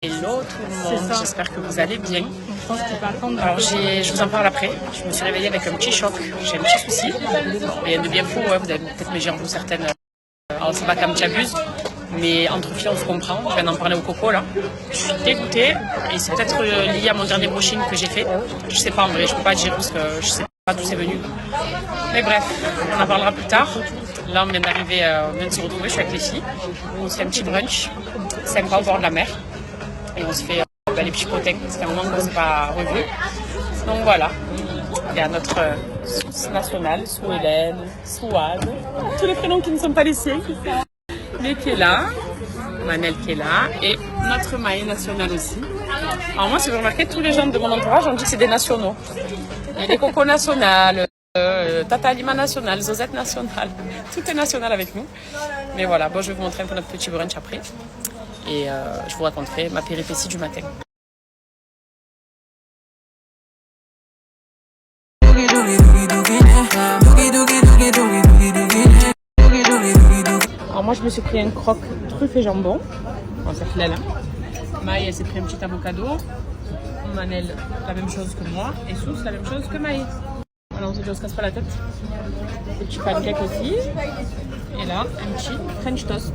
Hello tout le monde, j'espère que vous allez bien. Alors je vous en parle après, je me suis réveillée avec un petit choc, j'ai un petit souci. Rien de bien fou, ouais, vous allez peut-être me dire vous certaines, alors c'est pas comme tu abuses, mais entre filles on se comprend, je viens d'en parler au coco là. Je suis dégoûtée et c'est peut-être lié à mon dernier brushing que j'ai fait. Je sais pas en vrai, je peux pas dire parce que je sais pas d'où c'est venu. Mais bref, on en parlera plus tard. Là on vient d'arriver, on vient de se retrouver, je suis avec les filles. On se fait un petit brunch, sympa au bord de la mer. Et on se fait les petits potins, c'est un moment qu'on ne s'est pas revu. Donc voilà, il y a notre sauce nationale, Sou Hélène, Souad, tous les prénoms qui ne sont pas les siens, mais qui est là, Manel qui est là, et notre Maï nationale aussi. Alors moi, si vous remarquez, tous les gens de mon entourage ont dit que c'est des nationaux. Il y a des Coco nationales, Tata Lima nationale, Zozette nationale, tout est national avec nous. Mais voilà, bon, je vais vous montrer un peu notre petit brunch après. Et je vous raconterai ma péripétie du matin. Alors moi je me suis pris un croque truffe et jambon. Bon, ça fait là. Maï elle s'est pris un petit avocado. Manel la même chose que moi. Et Sous la même chose que Maï. Voilà, on se casse pas la tête. Des petits pancakes aussi. Et là un petit French toast.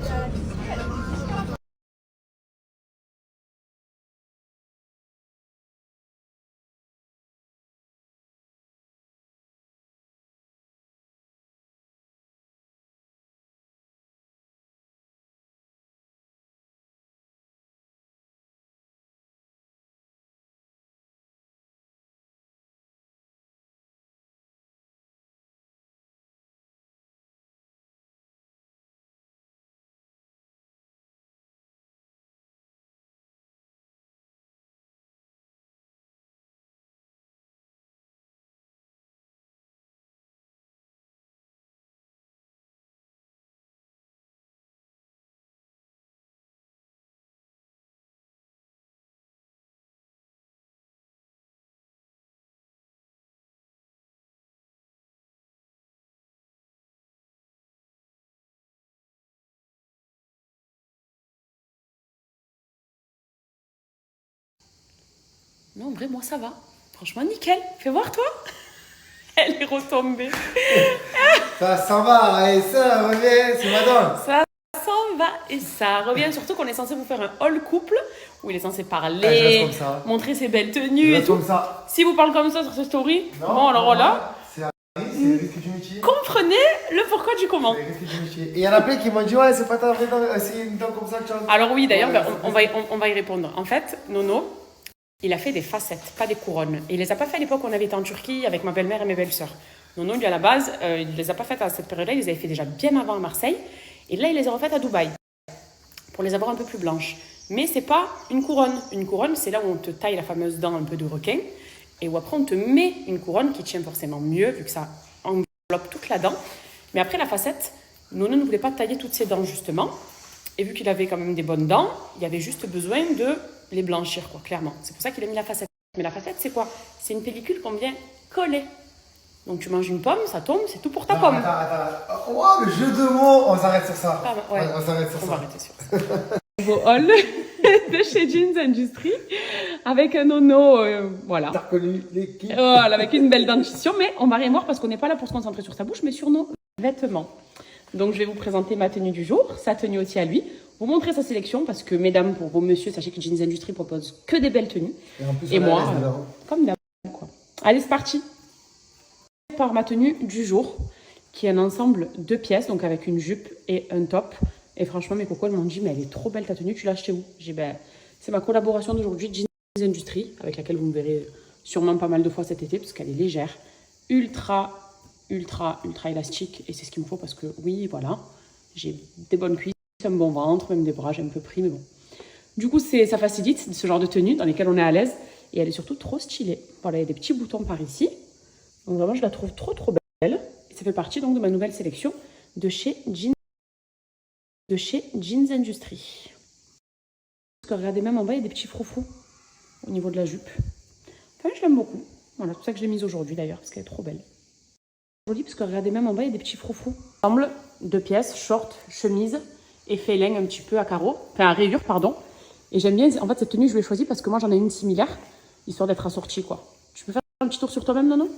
Non, en vrai, moi, ça va. Franchement, nickel. Fais voir, toi. Elle est retombée. Ça s'en va, et ça revient, c'est madame. Ça s'en va et ça revient. Surtout qu'on est censé vous faire un all couple où il est censé Ah, je parler, reste comme ça. montrer ses belles Je tenues et reste tout. comme ça. Si vous parlez comme ça sur ce story, Non, bon, alors voilà. C'est le risque du métier. Comprenez le pourquoi du comment. C'est le risque du métier. Et il y en a plein qui m'ont dit, ouais, c'est pas ta vraie dent, c'est une dent comme ça que tu as. Alors oui, d'ailleurs, Ouais, on va y répondre. En fait, Nono, il a fait des facettes, pas des couronnes. Et il les a pas fait à l'époque où on avait été en Turquie avec ma belle-mère et mes belles-sœurs. Nono, lui, à la base, il les a pas faites à cette période-là, il les avait fait déjà bien avant à Marseille. Et là, il les a refaites à Dubaï, pour les avoir un peu plus blanches. Mais c'est pas une couronne. Une couronne, c'est là où on te taille la fameuse dent un peu de requin. Et où après, on te met une couronne qui tient forcément mieux, vu que ça enveloppe toute la dent. Mais après, la facette, Nono ne voulait pas tailler toutes ses dents, justement. Et vu qu'il avait quand même des bonnes dents, il y avait juste besoin de les blanchir, quoi, clairement. C'est pour ça qu'il a mis la facette. Mais la facette, c'est quoi? C'est une pellicule qu'on vient coller. Donc tu manges une pomme, ça tombe, c'est tout pour ta pomme. Attends. Oh, le jeu de mots, on s'arrête sur ça. Ah, ouais. On s'arrête sur On ça. va arrêter sur ça. Nouveau haul de chez Jeans Industry avec un Nono, voilà. T'as reconnu l'équipe. Voilà, avec une belle dentition, mais on va rien voir parce qu'on n'est pas là pour se concentrer sur sa bouche, mais sur nos vêtements. Donc je vais vous présenter ma tenue du jour, sa tenue aussi à lui, vous montrer sa sélection parce que mesdames, pour vos messieurs, sachez que Jeans Industry propose que des belles tenues. Et en plus, Et on est moi, à l'aise, là. comme d'hab, quoi. Allez, c'est parti. Par ma tenue du jour, qui est un ensemble de pièces, donc avec une jupe et un top. Et franchement, mes cocos, elles m'ont dit, mais elle est trop belle ta tenue, tu l'as achetée où? J'ai dit, ben, c'est ma collaboration d'aujourd'hui, Jeans Industry, avec laquelle vous me verrez sûrement pas mal de fois cet été, parce qu'elle est légère, ultra élastique, et c'est ce qu'il me faut, parce que oui, voilà, j'ai des bonnes cuisses, un bon ventre, même des bras, j'ai un peu pris, mais bon. Du coup, ça facilite ce genre de tenue dans lesquelles on est à l'aise, et elle est surtout trop stylée. Voilà, il y a des petits boutons par ici. Donc vraiment, je la trouve trop belle. Et ça fait partie donc de ma nouvelle sélection de chez Jeans Industry. Parce que regardez, même en bas, il y a des petits froufrous au niveau de la jupe. Enfin, je l'aime beaucoup. Voilà, c'est pour ça que je l'ai mise aujourd'hui d'ailleurs, parce qu'elle est trop belle. Jolie, parce que regardez, même en bas, il y a des petits froufrous. Ensemble de pièces, short, chemise et failing un petit peu à carreaux, enfin à rayures, pardon. Et j'aime bien, en fait, cette tenue, je l'ai choisie parce que moi, j'en ai une similaire, histoire d'être assortie, quoi. Tu peux faire un petit tour sur toi-même, Nono?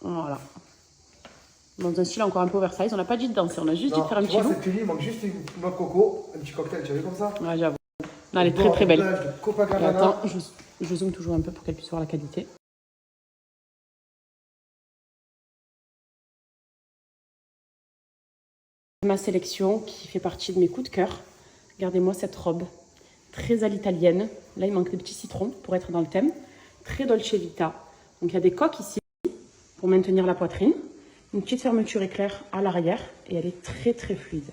Voilà. Dans un style encore un peu oversize. On n'a pas dit de danser, on a juste dit de faire un petit look. Cette tenue, il manque juste une noix de coco, un petit cocktail, tu as vu comme ça? Ouais, j'avoue. Non, elle est très très belle. Et attends, je zoome toujours un peu pour qu'elle puisse voir la qualité. Ma sélection qui fait partie de mes coups de cœur. Regardez-moi cette robe, très à l'italienne. Là, il manque des petits citrons pour être dans le thème. Très Dolce Vita. Donc, il y a des coques ici pour maintenir la poitrine. Une petite fermeture éclair à l'arrière et elle est très très fluide.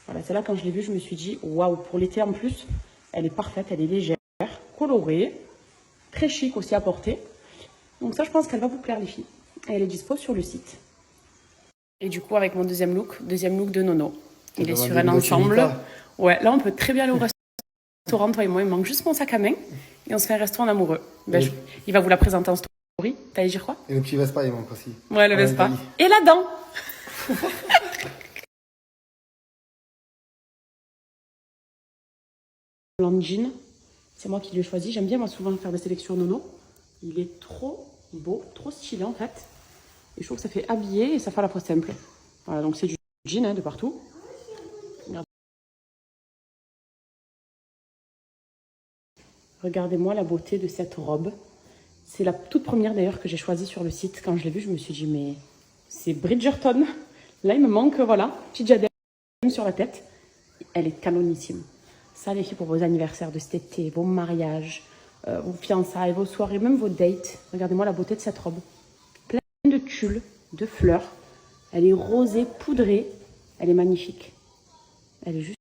Voilà, c'est là quand je l'ai vue, je me suis dit waouh, pour l'été en plus, elle est parfaite, elle est légère, colorée, très chic aussi à porter. Donc ça, je pense qu'elle va vous plaire les filles. Et elle est dispo sur le site. Et du coup, avec mon deuxième look de Nono. Il est sur un ensemble. Ouais, là, on peut très bien aller au restaurant, toi et moi. Il me manque juste mon sac à main et on se fait un resto en amoureux. Ben, il va vous la présenter en story. T'allais dire quoi? Et le petit Vespa, il manque aussi. Ouais, le Vespa. Et la dent. Blanc jean, c'est moi qui l'ai choisi. J'aime bien moi souvent faire des sélections Nono. Il est trop beau, trop stylé en fait. Et je trouve que ça fait habiller et ça fait à la fois simple. Voilà, donc c'est du jean hein, de partout. Regardez-moi la beauté de cette robe. C'est la toute première d'ailleurs que j'ai choisie sur le site. Quand je l'ai vue, je me suis dit mais c'est Bridgerton. Là, il me manque, voilà, petit diadème sur la tête. Elle est canonissime. Ça, les filles, pour vos anniversaires de cet été, vos mariages, vos fiançailles, vos soirées, même vos dates. Regardez-moi la beauté de cette robe. Pleine de tulle, de fleurs. Elle est rosée, poudrée. Elle est magnifique. Elle est juste...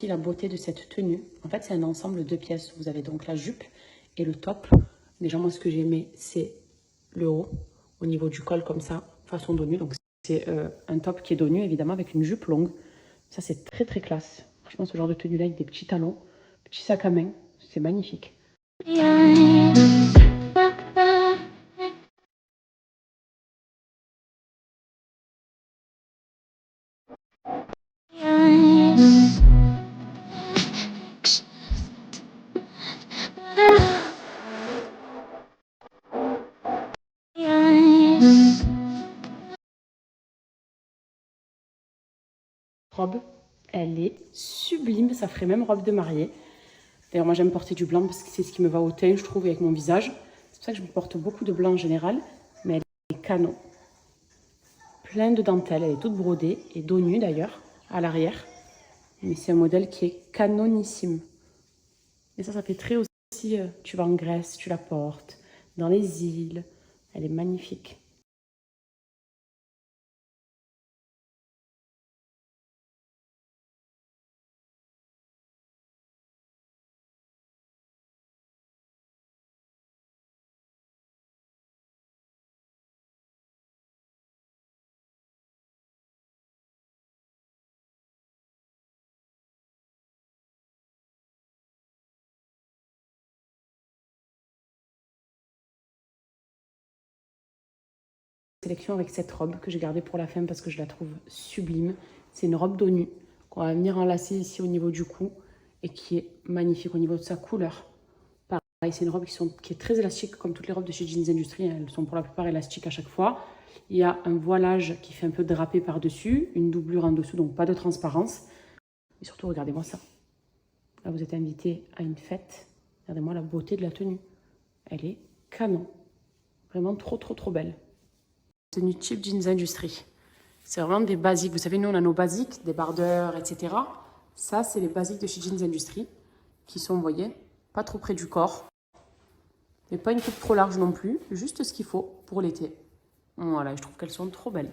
La beauté de cette tenue, en fait c'est un ensemble de pièces. Vous avez donc la jupe et le top. Déjà moi ce que j'ai aimé c'est le haut au niveau du col comme ça, façon dos nu. Donc c'est un top qui est dos nu évidemment avec une jupe longue. Ça c'est très très classe. Franchement ce genre de tenue là avec des petits talons, petit sac à main, c'est magnifique. Robe, elle est sublime, ça ferait même robe de mariée. D'ailleurs moi j'aime porter du blanc parce que c'est ce qui me va au teint je trouve avec mon visage. C'est pour ça que je porte beaucoup de blanc en général, mais elle est canon. Plein de dentelle, elle est toute brodée et dos nu d'ailleurs, à l'arrière. Mais c'est un modèle qui est canonissime. Et ça fait très aussi, tu vas en Grèce, tu la portes, dans les îles, elle est magnifique. Sélection avec cette robe que j'ai gardée pour la fin parce que je la trouve sublime. C'est une robe dos nu qu'on va venir enlacer ici au niveau du cou et qui est magnifique au niveau de sa couleur. C'est une robe qui est très élastique, comme toutes les robes de chez Jeans Industry. Elles sont pour la plupart élastiques à chaque fois. Il y a un voilage qui fait un peu drapé par-dessus, une doublure en dessous, donc pas de transparence. Et surtout, regardez-moi ça. Là, vous êtes invité à une fête. Regardez-moi la beauté de la tenue. Elle est canon. Vraiment trop belle. Tenue cheap Jeans Industry. C'est vraiment des basiques. Vous savez, nous, on a nos basiques, des bardeurs, etc. Ça, c'est les basiques de chez Jeans Industry qui sont, vous voyez, pas trop près du corps. Mais pas une coupe trop large non plus. Juste ce qu'il faut pour l'été. Voilà, je trouve qu'elles sont trop belles.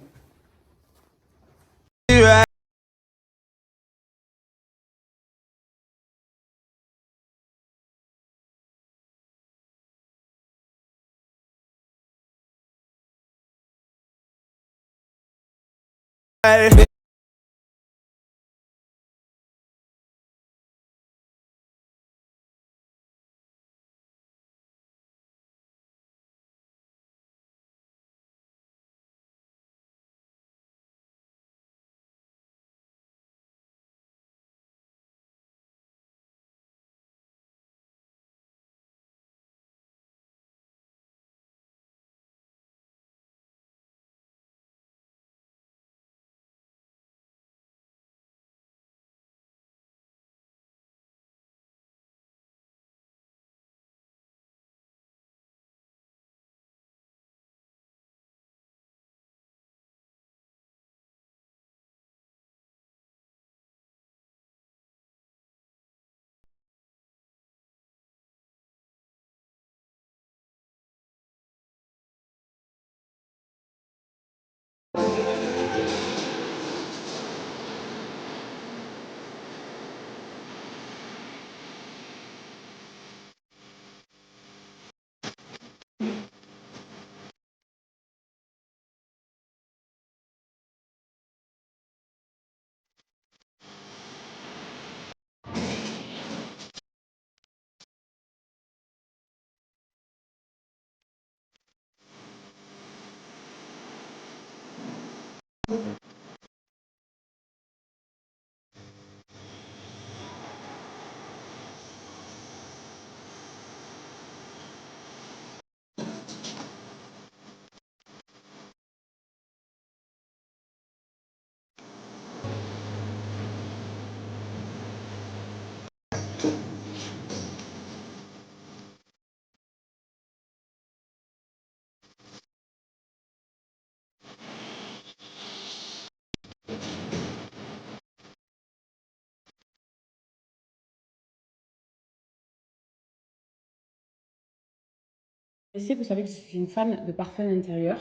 Vous savez que je suis une fan de parfums d'intérieur.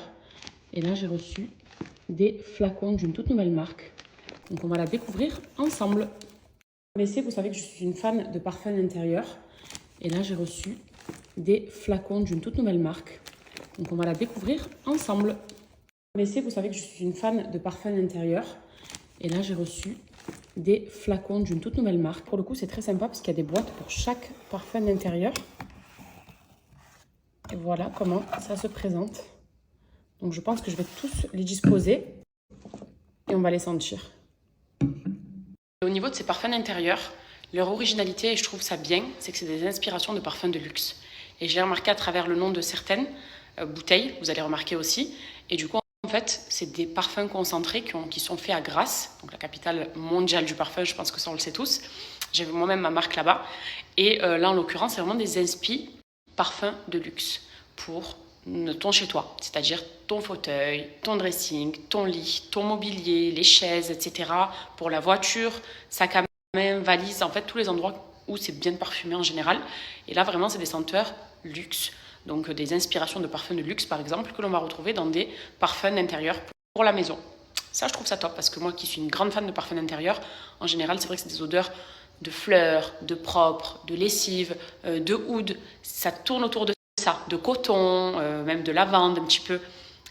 Et là, j'ai reçu des flacons d'une toute nouvelle marque. Donc, on va la découvrir ensemble. Vous savez que je suis une fan de parfums d'intérieur. Et là, j'ai reçu des flacons d'une toute nouvelle marque. Donc, on va la découvrir ensemble. Vous savez que je suis une fan de parfums d'intérieur. Et là, j'ai reçu des flacons d'une toute nouvelle marque. Pour le coup, c'est très sympa parce qu'il y a des boîtes pour chaque parfum d'intérieur. Et voilà comment ça se présente. Donc je pense que je vais tous les disposer et on va les sentir. Au niveau de ces parfums d'intérieur, leur originalité, et je trouve ça bien, c'est que c'est des inspirations de parfums de luxe. Et j'ai remarqué à travers le nom de certaines bouteilles, vous allez remarquer aussi. Et du coup, en fait, c'est des parfums concentrés qui sont faits à Grasse, donc la capitale mondiale du parfum, je pense que ça on le sait tous. J'ai moi-même ma marque là-bas. Et là, en l'occurrence, c'est vraiment des inspi parfums de luxe pour ton chez toi, c'est-à-dire ton fauteuil, ton dressing, ton lit, ton mobilier, les chaises, etc. Pour la voiture, sac à main, valise, en fait tous les endroits où c'est bien parfumé en général. Et là vraiment c'est des senteurs luxe, donc des inspirations de parfums de luxe par exemple que l'on va retrouver dans des parfums d'intérieur pour la maison. Ça je trouve ça top parce que moi qui suis une grande fan de parfums d'intérieur, en général c'est vrai que c'est des odeurs de fleurs, de propre, de lessive, de oud, ça tourne autour de ça, de coton, même de lavande un petit peu.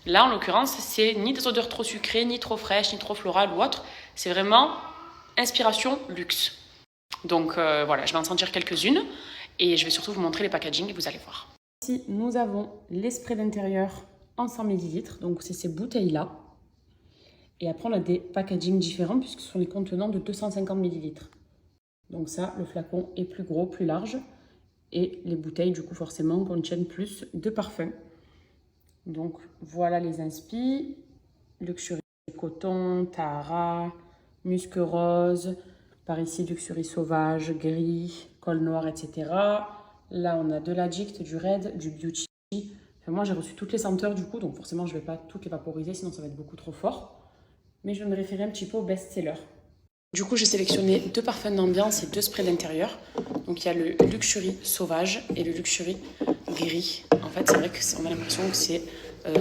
Là, en l'occurrence, c'est ni des odeurs trop sucrées, ni trop fraîches, ni trop florales ou autres. C'est vraiment inspiration luxe. Donc voilà, je vais en sentir quelques-unes et je vais surtout vous montrer les packaging et vous allez voir. Ici, nous avons les sprays d'intérieur en 100 ml, donc c'est ces bouteilles-là. Et après, on a des packaging différents puisque ce sont les contenants de 250 ml. Donc ça, le flacon est plus gros, plus large. Et les bouteilles, du coup, forcément, contiennent plus de parfums. Donc, voilà les inspi. Luxury coton, Tahara, musc rose. Par ici, Luxury sauvage, gris, col noir, etc. Là, on a de l'Addict, du Red, du Beauty. Enfin, moi, j'ai reçu toutes les senteurs, du coup. Donc, forcément, je ne vais pas toutes les vaporiser, sinon ça va être beaucoup trop fort. Mais je vais me référer un petit peu au best-seller. Du coup, j'ai sélectionné 2 parfums d'ambiance et 2 sprays d'intérieur. Donc, il y a le Luxury sauvage et le Luxury gris. En fait, c'est vrai qu'on a l'impression que c'est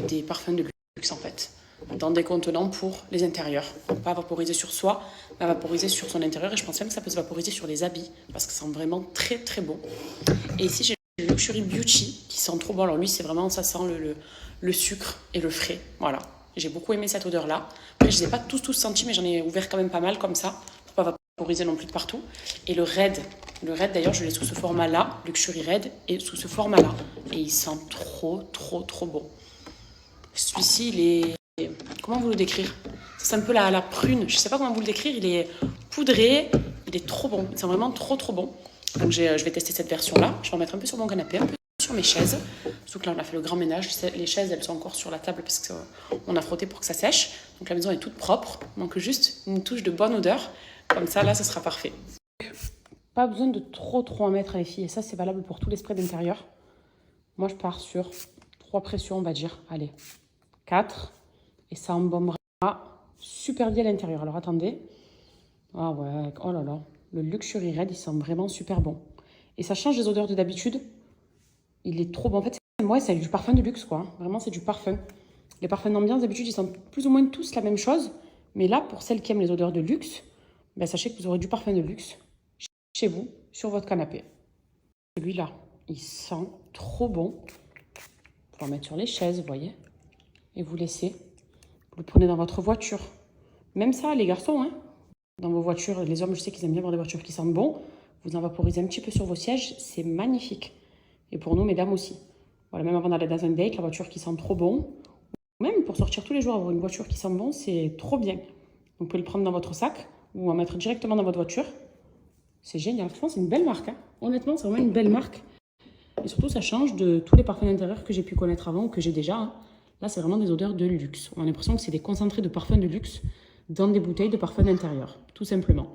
des parfums de luxe, en fait, dans des contenants pour les intérieurs. Donc, pas vaporiser sur soi, mais vaporiser sur son intérieur. Et je pense même que ça peut se vaporiser sur les habits, parce que ça sent vraiment très, très bon. Et ici, j'ai le Luxury Beauty, qui sent trop bon. Alors lui, c'est vraiment, ça sent le sucre et le frais. Voilà. J'ai beaucoup aimé cette odeur-là. Après, je ne les ai pas tous sentis, mais j'en ai ouvert quand même pas mal comme ça, pour pas vaporiser non plus de partout. Et le Red d'ailleurs, je l'ai sous ce format-là, Luxury Red, et sous ce format-là. Et il sent trop, trop, trop bon. Celui-ci, il est... Comment vous le décrire? C'est un peu la prune. Je ne sais pas comment vous le décrire. Il est poudré. Il est trop bon. C'est vraiment trop, trop bon. Donc, je vais tester cette version-là. Je vais en mettre un peu sur mon canapé, un peu sur mes chaises. Surtout que là, on a fait le grand ménage. Les chaises, elles sont encore sur la table parce qu'on a frotté pour que ça sèche. Donc, la maison est toute propre. Il manque juste une touche de bonne odeur. Comme ça, là, ça sera parfait. Pas besoin de trop en mettre, les filles. Et ça, c'est valable pour tous les sprays d'intérieur. Moi, je pars sur 3 pressions, on va dire. Allez, 4. Et ça embaumera super bien à l'intérieur. Alors, attendez. Ah ouais, oh là là. Le Luxury Red, il sent vraiment super bon. Et ça change des odeurs de d'habitude. Il est trop bon. En fait, moi, c'est du parfum de luxe, quoi. Vraiment, c'est du parfum. Les parfums d'ambiance, d'habitude, ils sentent plus ou moins tous la même chose. Mais là, pour celles qui aiment les odeurs de luxe, ben, sachez que vous aurez du parfum de luxe chez vous, sur votre canapé. Celui-là, il sent trop bon. Vous pouvez en mettre sur les chaises, vous voyez. Et vous laissez. Vous le prenez dans votre voiture. Même ça, les garçons, hein. Dans vos voitures, les hommes, je sais qu'ils aiment bien avoir des voitures qui sentent bon. Vous en vaporisez un petit peu sur vos sièges, c'est magnifique. Et pour nous, mesdames aussi. Voilà, même avant d'aller dans un date, la voiture qui sent trop bon. Même pour sortir tous les jours, avoir une voiture qui sent bon, c'est trop bien. Vous pouvez le prendre dans votre sac ou en mettre directement dans votre voiture. C'est génial. Franchement, c'est une belle marque, hein. Honnêtement, c'est vraiment une belle marque. Et surtout, ça change de tous les parfums d'intérieur que j'ai pu connaître avant ou que j'ai déjà, hein. Là, c'est vraiment des odeurs de luxe. On a l'impression que c'est des concentrés de parfums de luxe dans des bouteilles de parfums d'intérieur, tout simplement.